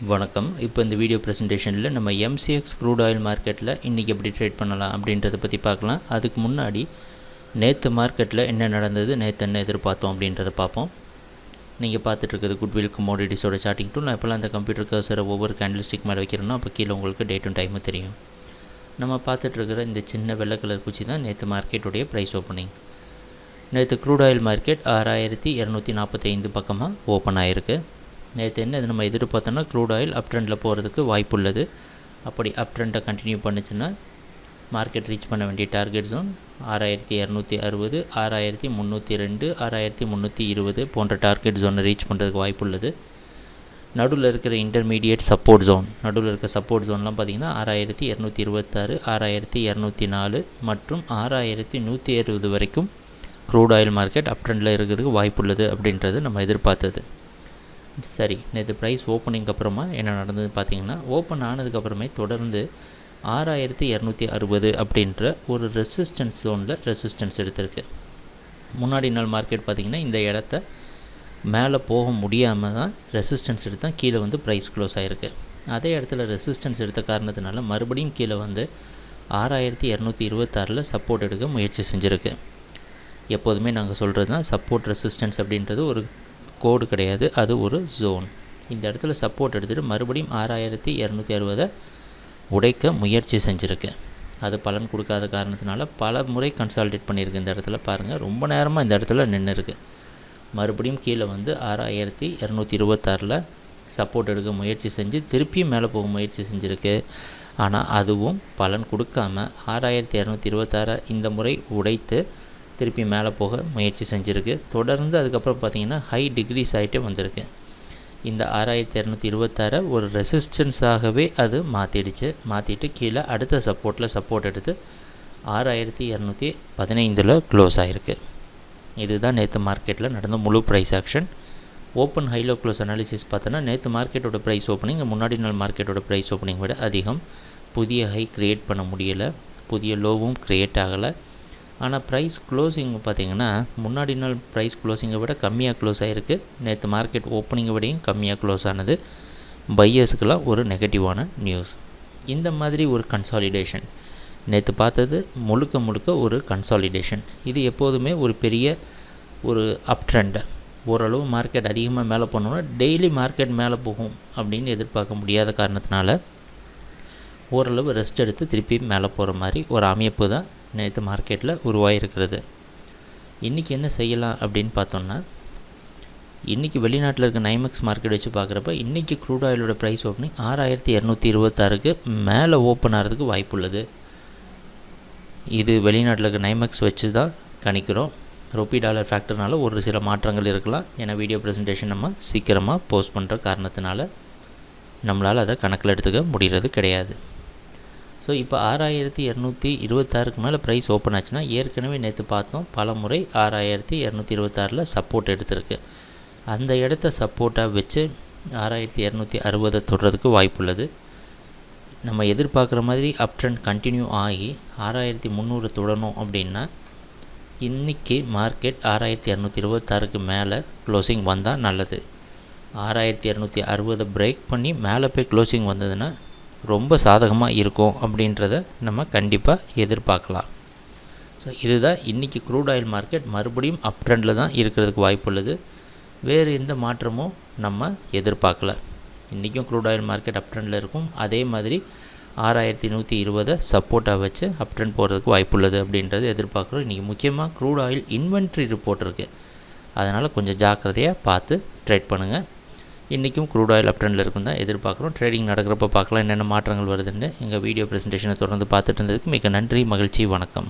வணக்கம். இப்போ இந்த வீடியோ ப்ரெசன்டேஷனில் நம்ம எம்சிஎக்ஸ் க்ரூட் ஆயில் மார்க்கெட்டில் இன்றைக்கி எப்படி ட்ரேட் பண்ணலாம் அப்படின்றத பற்றி பார்க்கலாம். அதுக்கு முன்னாடி நேற்று மார்க்கெட்டில் என்ன நடந்தது, நேற்று என்ன எதிர்பார்த்தோம் அப்படின்றத பார்ப்போம். நீங்கள் பார்த்துட்ருக்குது குட்வில் கமோடிட்டிஸோட சார்ட்டிங் டூல். நான் இப்போலாம் அந்த கம்ப்யூட்டர் கர்சரை ஒவ்வொரு கேண்டில்ஸ்டிக் மேலே வைக்கிறேன்னா அப்போ கீழே உங்களுக்கு டேட்டும் டைமும் தெரியும். நம்ம பார்த்துட்ருக்கிற இந்த சின்ன வெள்ளை கலர் குச்சி தான் நேற்று மார்க்கெட்டுடைய ப்ரைஸ் ஓப்பனிங். நேற்று க்ரூட் ஆயில் மார்க்கெட் 6245 பக்கமாக ஓப்பன் ஆகிருக்கு. நேற்று என்ன இது நம்ம எதிர்பார்த்தோன்னா க்ரூட் ஆயில் அப் ட்ரெண்டில் போகிறதுக்கு வாய்ப்பு உள்ளது. அப்படி அப் ட்ரெண்டை கண்டினியூ பண்ணுச்சுன்னா மார்க்கெட் ரீச் பண்ண வேண்டிய டார்கெட் ஜோன் 6260, 6302, 6320 போன்ற டார்கெட் ஜோனை ரீச் பண்ணுறதுக்கு வாய்ப்பு உள்ளது. நடுவில் இருக்கிற இன்டர்மீடியேட் சப்போர்ட் ஜோன், நடுவில் இருக்கிற சப்போர்ட் ஜோன்லாம் பார்த்திங்கன்னா 6226, 6204 மற்றும் 6160 வரைக்கும் க்ரூட் ஆயில் மார்க்கெட் அப் ட்ரெண்டில் இருக்கிறதுக்கு வாய்ப்பு உள்ளது அப்படின்றது நம்ம எதிர்பார்த்தது. சரி, நேற்று ப்ரைஸ் ஓப்பனிங் அப்புறமா என்ன நடந்தது பார்த்திங்கன்னா, ஓப்பன் ஆனதுக்கப்புறமே தொடர்ந்து 6260 அப்படின்ற ஒரு ரெசிஸ்டன்ஸ் ஜோனில் ரெசிஸ்டன்ஸ் எடுத்திருக்கு. முன்னாடி நாள் மார்க்கெட் பார்த்திங்கன்னா இந்த இடத்த மேலே போக முடியாமல் தான் ரெசிஸ்டன்ஸ் எடுத்தால் கீழே வந்து ப்ரைஸ் க்ளோஸ் ஆகிருக்கு. அதே இடத்துல ரெசிஸ்டன்ஸ் எடுத்த காரணத்தினால மறுபடியும் கீழே வந்து 6226 சப்போர்ட் எடுக்க முயற்சி செஞ்சுருக்கு. எப்போதுமே நாங்கள் சொல்கிறது தான், சப்போர்ட் ரெசிஸ்டன்ஸ் அப்படின்றது ஒரு கோடு கிடையாது, அது ஒரு ஜோன். இந்த இடத்துல சப்போர்ட் எடுத்துகிட்டு மறுபடியும் 6260 உடைக்க முயற்சி செஞ்சுருக்கு. அது பலன் கொடுக்காத காரணத்தினால பல முறை கன்சால்டேட் பண்ணியிருக்கு. இந்த இடத்துல பாருங்கள், ரொம்ப நேரமாக இந்த இடத்துல நின்று இருக்குது. மறுபடியும் கீழே வந்து 6226 சப்போர்ட் எடுக்க முயற்சி செஞ்சு திருப்பியும் மேலே போக முயற்சி செஞ்சுருக்கு. ஆனால் அதுவும் பலன் கொடுக்காமல் 6226 இந்த முறை உடைத்து திருப்பி மேலே போக முயற்சி செஞ்சுருக்கு. தொடர்ந்து அதுக்கப்புறம் பார்த்திங்கன்னா ஹை டிக்ரீஸ் ஆகிட்டே வந்திருக்கு. இந்த 6226 ஒரு ரெசிஸ்டன்ஸாகவே அது மாற்றிட்டு கீழே அடுத்த சப்போர்ட் எடுத்து 6215 க்ளோஸ் ஆகிருக்கு. இதுதான் நேற்று மார்க்கெட்டில் நடந்த முழு price action. Open high low close analysis பார்த்தோன்னா நேற்று மார்க்கெட்டோட ப்ரைஸ் ஓப்பனிங் முன்னாடி நாள் மார்க்கெட்டோட ப்ரைஸ் ஓப்பனிங் விட அதிகம். புதிய ஹை க்ரியேட் பண்ண முடியலை, புதிய லோவும் க்ரியேட் ஆகலை. ஆனால் ப்ரைஸ் க்ளோசிங் பார்த்திங்கன்னா முன்னாடி நாள் ப்ரைஸ் க்ளோசிங்கை விட கம்மியாக க்ளோஸ் ஆகிருக்கு. நேற்று மார்க்கெட் ஓப்பனிங்கை விடையும் கம்மியாக க்ளோஸ் ஆனது பையர்ஸுக்கெல்லாம் ஒரு நெகட்டிவான நியூஸ். இந்த மாதிரி ஒரு கன்சாலிடேஷன் நேற்று பார்த்தது முழுக்க ஒரு கன்சாலிடேஷன். இது எப்போதுமே ஒரு பெரிய ஒரு அப் ட்ரெண்டை, ஓரளவு மார்க்கெட் அதிகமாக மேலே போனோன்னா டெய்லி மார்க்கெட் மேலே போகும் அப்படின்னு எதிர்பார்க்க முடியாத காரணத்தினால ஓரளவு ரெஸ்ட் எடுத்து திருப்பி மேலே போகிற மாதிரி ஒரு அமைப்பு தான் நேற்று மார்க்கெட்டில் உருவாகிருக்கிறது. இன்றைக்கி என்ன செய்யலாம் அப்படின்னு பார்த்தோம்னா, இன்றைக்கி வெளிநாட்டில் இருக்க நைமெக்ஸ் மார்க்கெட் வச்சு பார்க்குறப்ப இன்றைக்கி க்ரூட் ஆயிலோட ப்ரைஸ் ஓப்பனிங் 6226 மேலே ஓப்பன் ஆகிறதுக்கு வாய்ப்பு உள்ளது. இது வெளிநாட்டில் இருக்க நைமெக்ஸ் வச்சு தான் கணிக்கிறோம். ரூபி டாலர் ஃபேக்டர்னால ஒரு சில மாற்றங்கள் இருக்கலாம். ஏன்னா வீடியோ ப்ரெசன்டேஷன் நம்ம சீக்கிரமாக போஸ்ட் பண்ணுற காரணத்தினால நம்மளால் அதை கணக்கில் எடுத்துக்க முடிகிறது கிடையாது. ஸோ இப்போ 6226 மேலே ப்ரைஸ் ஓப்பன் ஆச்சுன்னா ஏற்கனவே நேற்று பார்த்தோம் பல முறை 6226 சப்போர்ட் எடுத்திருக்கு. அந்த இடத்த சப்போர்ட்டாக வச்சு 6260 தொடுறதுக்கு வாய்ப்பு உள்ளது. நம்ம எதிர்பார்க்குற மாதிரி அப் ட்ரெண்ட் கண்டினியூ ஆகி 6300 தொடணும் அப்படின்னா இன்றைக்கி மார்க்கெட் 6226 மேலே க்ளோசிங் வந்தால் நல்லது. 6260 பிரேக் பண்ணி மேலே போய் க்ளோசிங் வந்ததுன்னா ரொம்ப சாதகமாக இருக்கும் அப்படின்றத நம்ம கண்டிப்பாக எதிர்பார்க்கலாம். ஸோ இதுதான் இன்றைக்கி க்ரூட் ஆயில் மார்க்கெட் மறுபடியும் அப் ட்ரெண்டில் தான் இருக்கிறதுக்கு வாய்ப்பு உள்ளது. வேறு எந்த மாற்றமும் நம்ம எதிர்பார்க்கல. இன்றைக்கும் க்ரூட் ஆயில் மார்க்கெட் அப் ட்ரெண்டில் இருக்கும். அதே மாதிரி 6120 சப்போர்ட்டாக வச்சு அப் ட்ரெண்ட் போகிறதுக்கு வாய்ப்பு உள்ளது அப்படின்றது எதிர்பார்க்குறோம். இன்றைக்கி முக்கியமாக க்ரூட் ஆயில் இன்வென்ட்ரி ரிப்போர்ட் இருக்குது, அதனால் கொஞ்சம் ஜாக்கிரதையாக பார்த்து ட்ரேட் பண்ணுங்கள். இன்றைக்கும் க்ரூட் ஆயில் அப் ட்ரெண்டில் இருக்கும் தான் எதிர்பார்க்குறோம். ட்ரேடிங் நடக்கிறப்ப பார்க்கலாம் என்னென்ன மாற்றங்கள் வருதுன்னு. எங்கள் வீடியோ ப்ரெசன்டேஷனை தொடர்ந்து பார்த்துட்டு இருந்ததுக்கு மிக நன்றி, மகிழ்ச்சி, வணக்கம்.